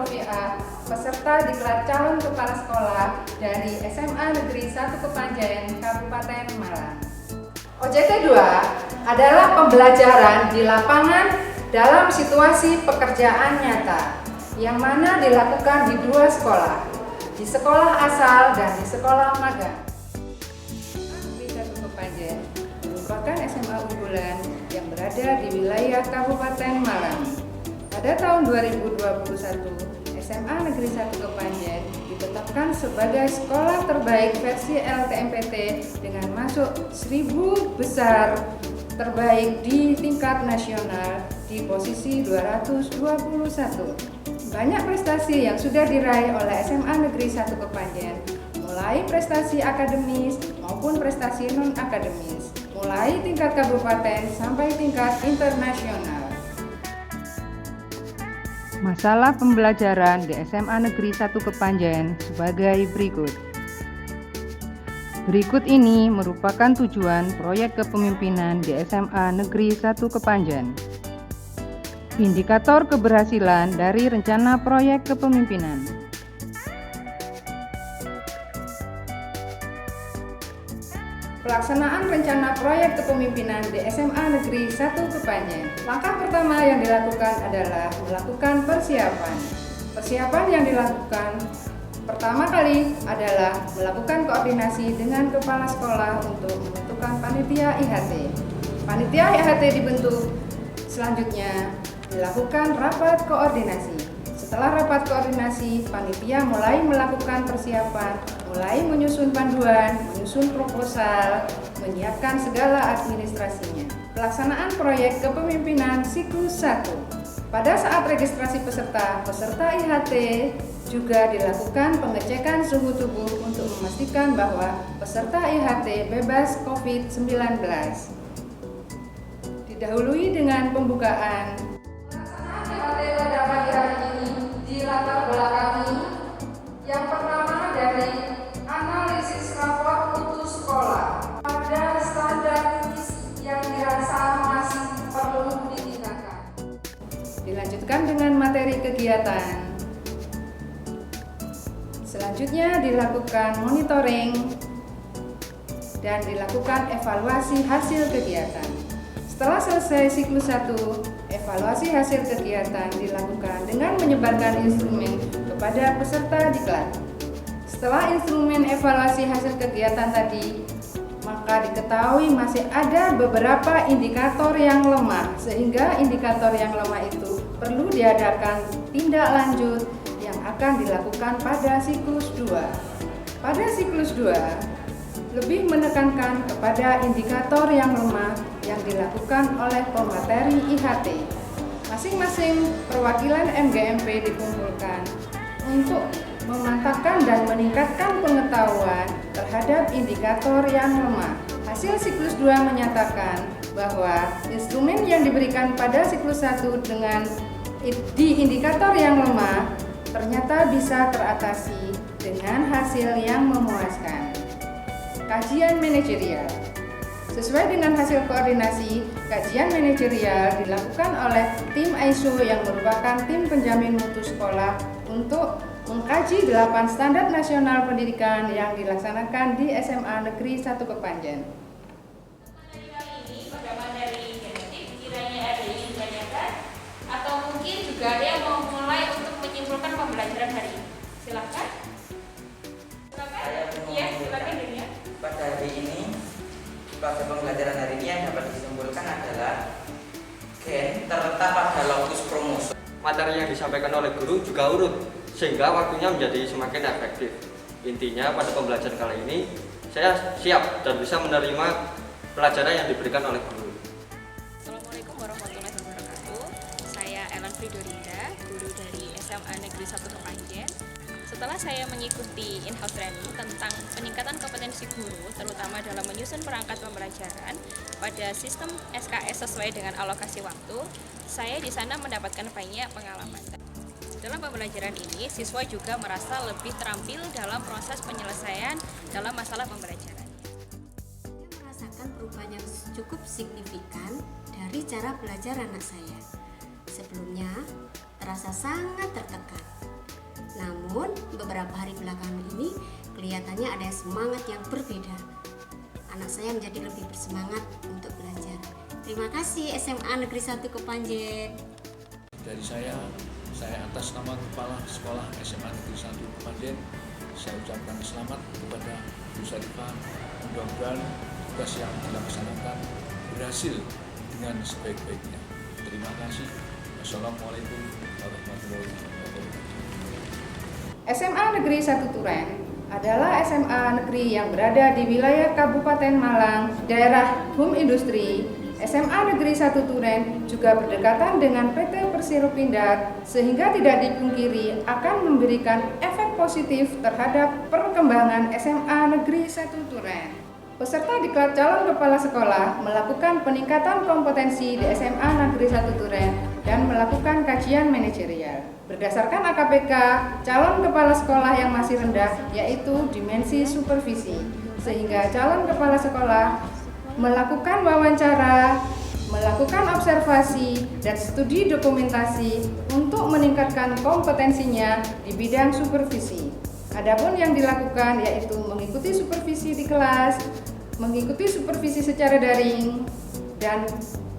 Rofiah, peserta diklat calon kepala sekolah dari SMA Negeri 1 Kepanjen, Kabupaten Malang. OJT 2 adalah pembelajaran di lapangan dalam situasi pekerjaan nyata, yang mana dilakukan di dua sekolah, di sekolah asal dan di sekolah magang. Negeri 1 Kepanjen merupakan SMA unggulan yang berada di wilayah Kabupaten Malang. Pada tahun 2021, SMA Negeri 1 Kepanjen ditetapkan sebagai sekolah terbaik versi LTMPT dengan masuk 1000 besar terbaik di tingkat nasional di posisi 221. Banyak prestasi yang sudah diraih oleh SMA Negeri 1 Kepanjen, mulai prestasi akademis maupun prestasi non-akademis, mulai tingkat kabupaten sampai tingkat internasional. Masalah pembelajaran di SMA Negeri 1 Kepanjen sebagai berikut. Berikut ini merupakan tujuan proyek kepemimpinan di SMA Negeri 1 Kepanjen. Indikator keberhasilan dari rencana proyek kepemimpinan. Pelaksanaan rencana proyek kepemimpinan di SMA Negeri 1 Kepanjen. Langkah pertama yang dilakukan adalah melakukan persiapan. Persiapan yang dilakukan pertama kali adalah melakukan koordinasi dengan kepala sekolah untuk menentukan panitia IHT. Panitia IHT dibentuk, selanjutnya dilakukan rapat koordinasi. Setelah rapat koordinasi, panitia mulai melakukan persiapan, mulai menyusun panduan, menyusun proposal, menyiapkan segala administrasinya. Pelaksanaan proyek kepemimpinan siklus 1. Pada saat registrasi peserta IHT juga dilakukan pengecekan suhu tubuh untuk memastikan bahwa peserta IHT bebas COVID-19. Didahului dengan pembukaan. Pelaksanaan IHT pada pagi hari ini dilatar belakangi yang pertama dari analisis rapor mutu sekolah pada standar yang dirasa masih perlu ditingkatkan. Dilanjutkan dengan materi kegiatan. Selanjutnya dilakukan monitoring dan dilakukan evaluasi hasil kegiatan. Setelah selesai siklus 1, evaluasi hasil kegiatan dilakukan dengan menyebarkan instrumen kepada peserta diklat. Setelah instrumen evaluasi hasil kegiatan tadi, maka diketahui masih ada beberapa indikator yang lemah, sehingga indikator yang lemah itu perlu diadakan tindak lanjut yang akan dilakukan pada siklus 2. Pada siklus 2, lebih menekankan kepada indikator yang lemah yang dilakukan oleh pemateri IHT. Masing-masing perwakilan MGMP dikumpulkan untuk memantapkan dan meningkatkan pengetahuan terhadap indikator yang lemah. Hasil siklus 2 menyatakan bahwa instrumen yang diberikan pada siklus 1 dengan di indikator yang lemah ternyata bisa teratasi dengan hasil yang memuaskan. Kajian manajerial. Sesuai dengan hasil koordinasi, kajian manajerial dilakukan oleh tim ISO yang merupakan tim penjamin mutu sekolah untuk mengkaji 8 standar nasional pendidikan yang dilaksanakan di SMA Negeri 1 Kepanjen. Ini pada materi genetik, kiranya ada yang ditanyakan atau mungkin juga ada yang mau mulai untuk menyimpulkan pembelajaran hari ini. Silakan. Iya, silakan Dunia. Pada hari ini, pada pembelajaran hari ini yang dapat disimpulkan adalah gen terletak pada lokus kromosom. Materi yang disampaikan oleh guru juga urut, sehingga waktunya menjadi semakin efektif. Intinya pada pembelajaran kali ini, saya siap dan bisa menerima pelajaran yang diberikan oleh guru. Assalamualaikum warahmatullahi wabarakatuh. Saya Ellen Fridorinda, guru dari SMA Negeri 1 Kepanjen. Setelah saya mengikuti in-house training tentang peningkatan kompetensi guru, terutama dalam menyusun perangkat pembelajaran pada sistem SKS sesuai dengan alokasi waktu, saya di sana mendapatkan banyak pengalaman. Dalam pembelajaran ini, siswa juga merasa lebih terampil dalam proses penyelesaian dalam masalah pembelajaran. Saya merasakan perubahan yang cukup signifikan dari cara belajar anak saya. Sebelumnya, terasa sangat tertekan. Namun beberapa hari belakangan ini kelihatannya ada semangat yang berbeda. Anak saya menjadi lebih bersemangat untuk belajar. Terima kasih SMA Negeri 1 Kepanjen. Dari saya atas nama Kepala Sekolah SMA Negeri 1 Kepanjen, saya ucapkan selamat kepada Bu Syarifah. Mudah-mudahan tugas yang dilaksanakan berhasil dengan sebaik-baiknya. Terima kasih. Wassalamualaikum warahmatullahi wabarakatuh. SMA Negeri 1 Turen adalah SMA negeri yang berada di wilayah Kabupaten Malang, daerah Hum Industri. SMA Negeri 1 Turen juga berdekatan dengan PT Persero Pindad, sehingga tidak dipungkiri akan memberikan efek positif terhadap perkembangan SMA Negeri 1 Turen. Peserta diklat calon kepala sekolah melakukan peningkatan kompetensi di SMA Negeri 1 Turen dan melakukan kajian manajerial. Berdasarkan AKPK, calon kepala sekolah yang masih rendah yaitu dimensi supervisi, sehingga calon kepala sekolah melakukan wawancara, melakukan observasi, dan studi dokumentasi untuk meningkatkan kompetensinya di bidang supervisi. Adapun yang dilakukan yaitu mengikuti supervisi di kelas, mengikuti supervisi secara daring, dan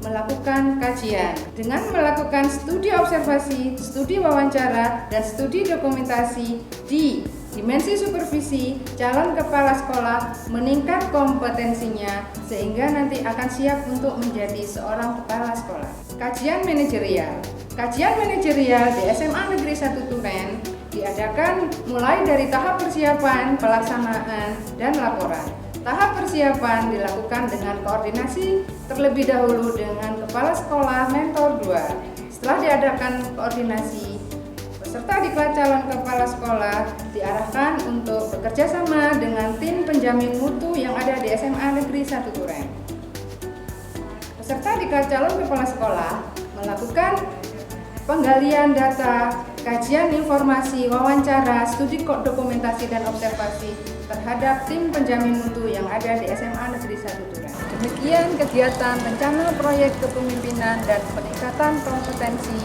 melakukan kajian. Dengan melakukan studi observasi, studi wawancara, dan studi dokumentasi di dimensi supervisi, calon kepala sekolah meningkat kompetensinya sehingga nanti akan siap untuk menjadi seorang kepala sekolah. Kajian manajerial. Kajian manajerial di SMA Negeri 1 Turen diadakan mulai dari tahap persiapan, pelaksanaan, dan laporan. Tahap persiapan dilakukan dengan koordinasi terlebih dahulu dengan kepala sekolah mentor 2. Setelah diadakan koordinasi, peserta diklat calon kepala sekolah diarahkan untuk bekerja sama dengan tim penjamin mutu yang ada di SMA Negeri 1 Turen. Peserta diklat calon kepala sekolah melakukan penggalian data, kajian informasi, wawancara, studi dokumentasi, dan observasi terhadap tim penjamin mutu yang ada di SMA Negeri 1 Turen. Demikian kegiatan rencana proyek kepemimpinan dan peningkatan kompetensi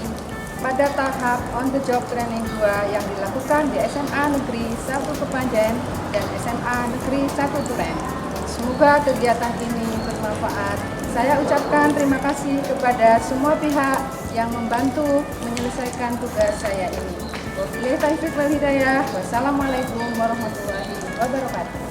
pada tahap on the job training 2 yang dilakukan di SMA Negeri 1 Kepanjen dan SMA Negeri 1 Turen. Semoga kegiatan ini bermanfaat. Saya ucapkan terima kasih kepada semua pihak yang membantu menyelesaikan tugas saya ini. Wabillahi taufiq wal hidayah. Wassalamualaikum warahmatullahi wabarakatuh.